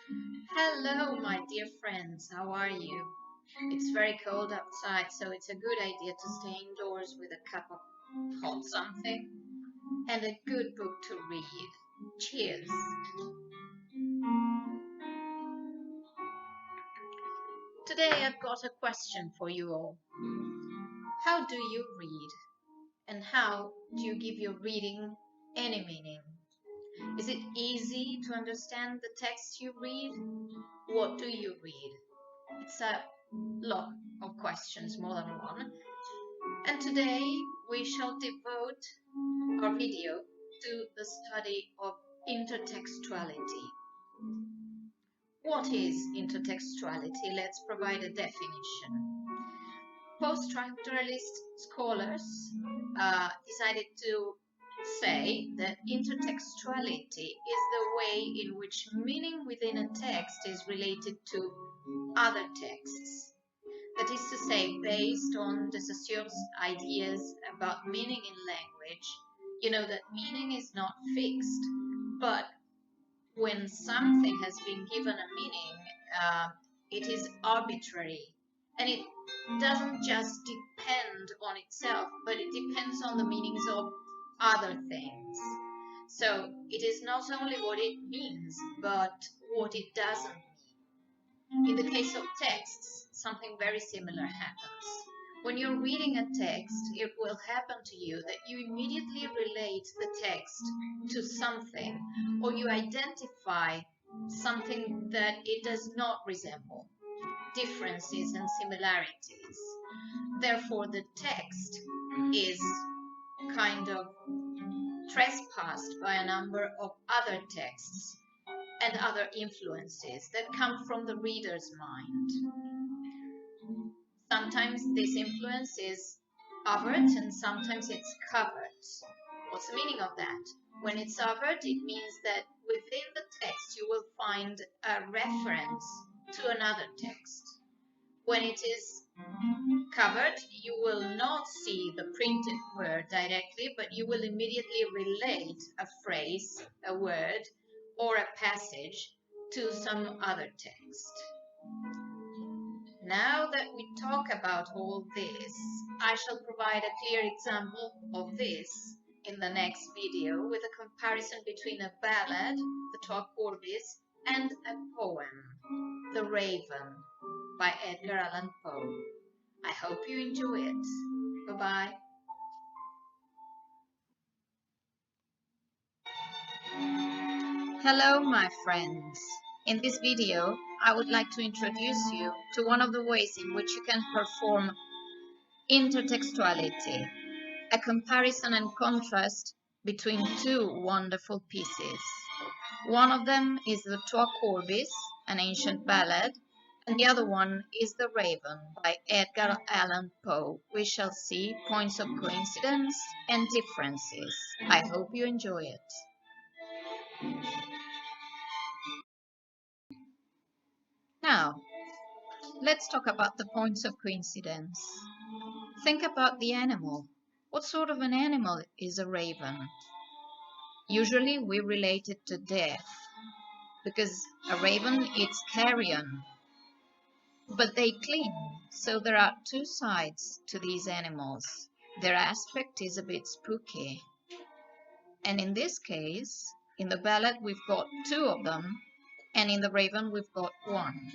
Hello, my dear friends. How are you? It's very cold outside, so it's a good idea to stay indoors with a cup of hot something and a good book to read. Cheers. Today I've got a question for you all. How do you read? And how do you give your reading any meaning? Is it easy to understand the text you read? What do you read? It's a lot of questions, more than one. And today we shall devote our video to the study of intertextuality. What is intertextuality? Let's provide a definition. Post-structuralist scholars decided to say that intertextuality is the way in which meaning within a text is related to other texts. That is to say, based on de Saussure's ideas about meaning in language, you know that meaning is not fixed, but when something has been given a meaning, it is arbitrary, and it doesn't just depend on itself, but it depends on the meanings of other things. So it is not only what it means, but what it doesn't mean. In the case of texts, something very similar happens. When you're reading a text, it will happen to you that you immediately relate the text to something, or you identify something that it does not resemble, differences and similarities. Therefore, the text is kind of trespassed by a number of other texts and other influences that come from the reader's mind. Sometimes this influence is overt and sometimes it's covert. What's the meaning of that? When it's overt, it means that within the text you will find a reference to another text. When it is covered, you will not see the printed word directly, but you will immediately relate a phrase, a word, or a passage to some other text. Now that we talk about all this, I shall provide a clear example of this in the next video with a comparison between a ballad, the Trois Courbes, and a poem, The Raven, by Edgar Allan Poe. I hope you enjoy it. Bye-bye. Hello, my friends. In this video, I would like to introduce you to one of the ways in which you can perform intertextuality, a comparison and contrast between two wonderful pieces. One of them is the Trois Courbes, an ancient ballad, and the other one is The Raven by Edgar Allan Poe. We shall see points of coincidence and differences. I hope you enjoy it. Now, let's talk about the points of coincidence. Think about the animal. What sort of an animal is a raven? Usually we relate it to death, because a raven eats carrion, but they cling, so there are two sides to these animals. Their aspect is a bit spooky. And in this case, in the ballad we've got two of them, and in the raven we've got one.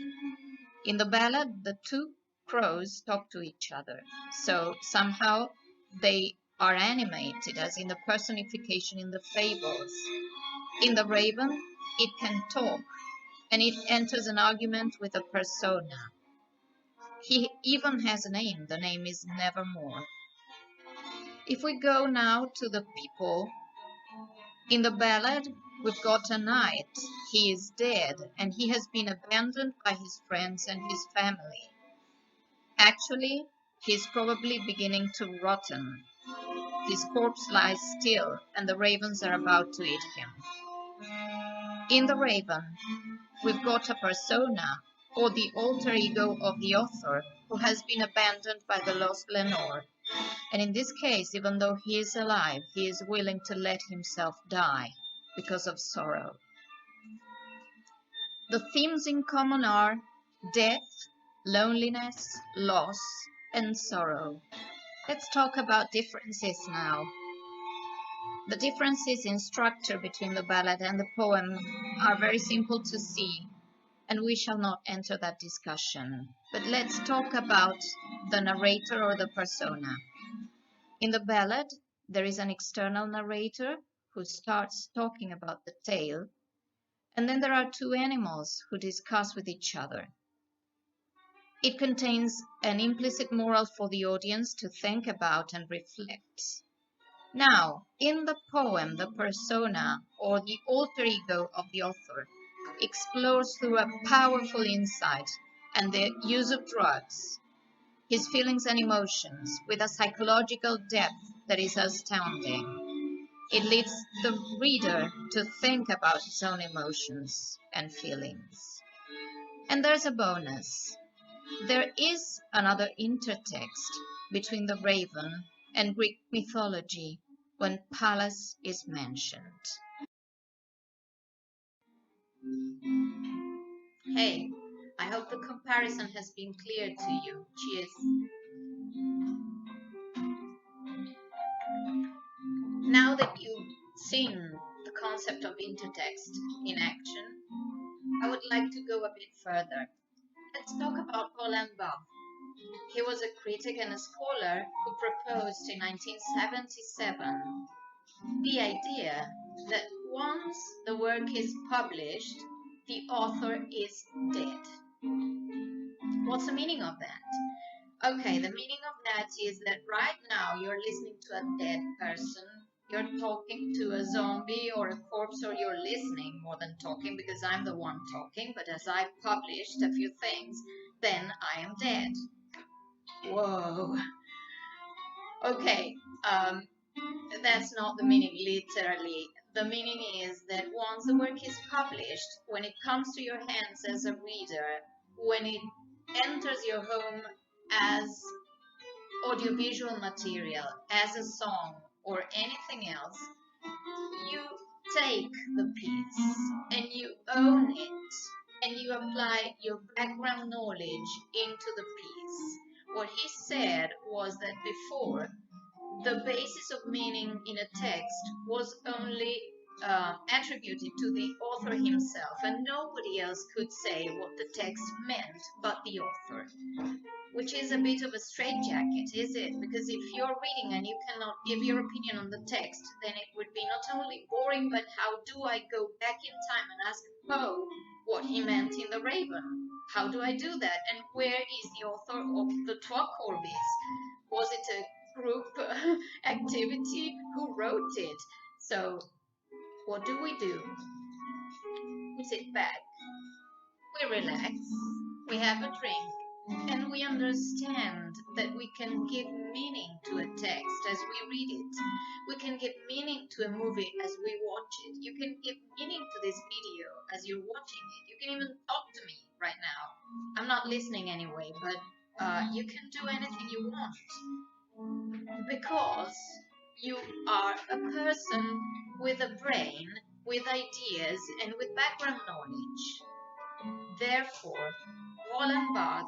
In the ballad, the two crows talk to each other, so somehow they are animated, as in the personification in the fables. In the raven, it can talk, and it enters an argument with a persona. He even has a name. The name is Nevermore. If we go now to the people, in the ballad, we've got a knight. He is dead, and he has been abandoned by his friends and his family. Actually, he's probably beginning to rotten. His corpse lies still, and the ravens are about to eat him. In the raven, we've got a persona, or the alter ego of the author, who has been abandoned by the lost Lenore. And in this case, even though he is alive, he is willing to let himself die because of sorrow. The themes in common are death, loneliness, loss, and sorrow. Let's talk about differences now. The differences in structure between the ballad and the poem are very simple to see, and we shall not enter that discussion. But let's talk about the narrator or the persona. In the ballad, there is an external narrator who starts talking about the tale, and then there are two animals who discuss with each other. It contains an implicit moral for the audience to think about and reflect. Now, in the poem, the persona, or the alter ego of the author, explores through a powerful insight and the use of drugs his feelings and emotions with a psychological depth that is astounding. It leads the reader to think about his own emotions and feelings. And there's a bonus. There is another intertext between the raven and Greek mythology when Pallas is mentioned. Hey, I hope the comparison has been clear to you. Cheers. Now that you've seen the concept of intertext in action, I would like to go a bit further. Let's talk about Paul Barth. He was a critic and a scholar who proposed in 1977 the idea that once the work is published, the author is dead. What's the meaning of that? Okay, the meaning of that is that right now you're listening to a dead person, you're talking to a zombie or a corpse, or you're listening more than talking, because I'm the one talking, but as I published a few things, then I am dead. Whoa. Okay, that's not the meaning literally. The meaning is that once the work is published, when it comes to your hands as a reader, when it enters your home as audiovisual material, as a song or anything else, you take the piece and you own it and you apply your background knowledge into the piece. What he said was that before, the basis of meaning in a text was only attributed to the author himself, and nobody else could say what the text meant but the author. Which is a bit of a straitjacket, is it? Because if you're reading and you cannot give your opinion on the text, then it would be not only boring, but how do I go back in time and ask Poe what he meant in The Raven? How do I do that? And where is the author of the Trois Corbees? Was it a group activity? Who wrote it? So, what do? We sit back, we relax, we have a drink, and we understand that we can give meaning to a text as we read it. We can give meaning to a movie as we watch it. You can give meaning to this video as you're watching it. You can even talk to me right now. I'm not listening anyway, but you can do anything you want. Because you are a person with a brain, with ideas, and with background knowledge. Therefore, Wallenbad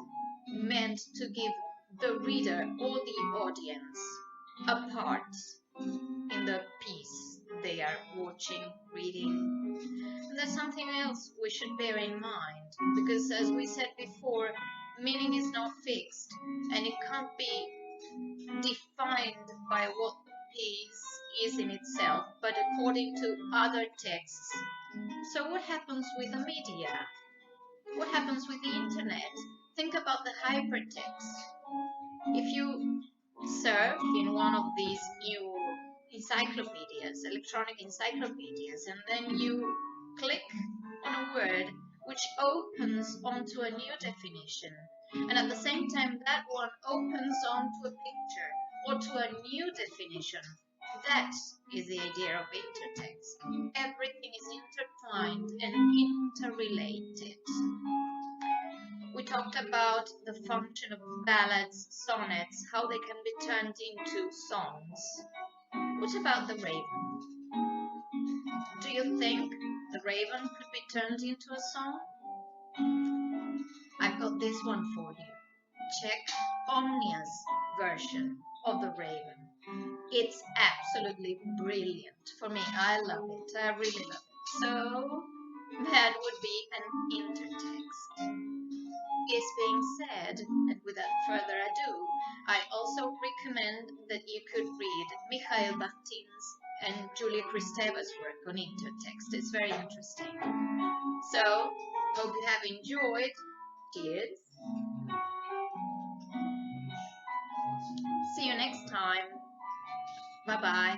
meant to give the reader or the audience a part in the piece they are watching, reading. And there's something else we should bear in mind, because as we said before, meaning is not fixed and it can't be defined by what the piece is in itself, but according to other texts. So what happens with the media? What happens with the internet? Think about the hypertext. If you surf in one of these new encyclopedias, electronic encyclopedias, and then you click on a word which opens onto a new definition, and at the same time that one opens onto a picture or to a new definition, that is the idea of intertext. Everything is intertwined and interrelated. We talked about the function of ballads, sonnets, how they can be turned into songs. What about the raven? Do you think the raven could be turned into a song? I've got this one for you. Check Omnia's version of The Raven. It's absolutely brilliant. For me, I love it. I really love it. So that would be an intertext. This being said, and without further ado, I also recommend that you could read Mikhail Bakhtin's and Julia Kristeva's work on intertext. It's very interesting. So, hope you have enjoyed. Cheers. See you next time. Bye-bye.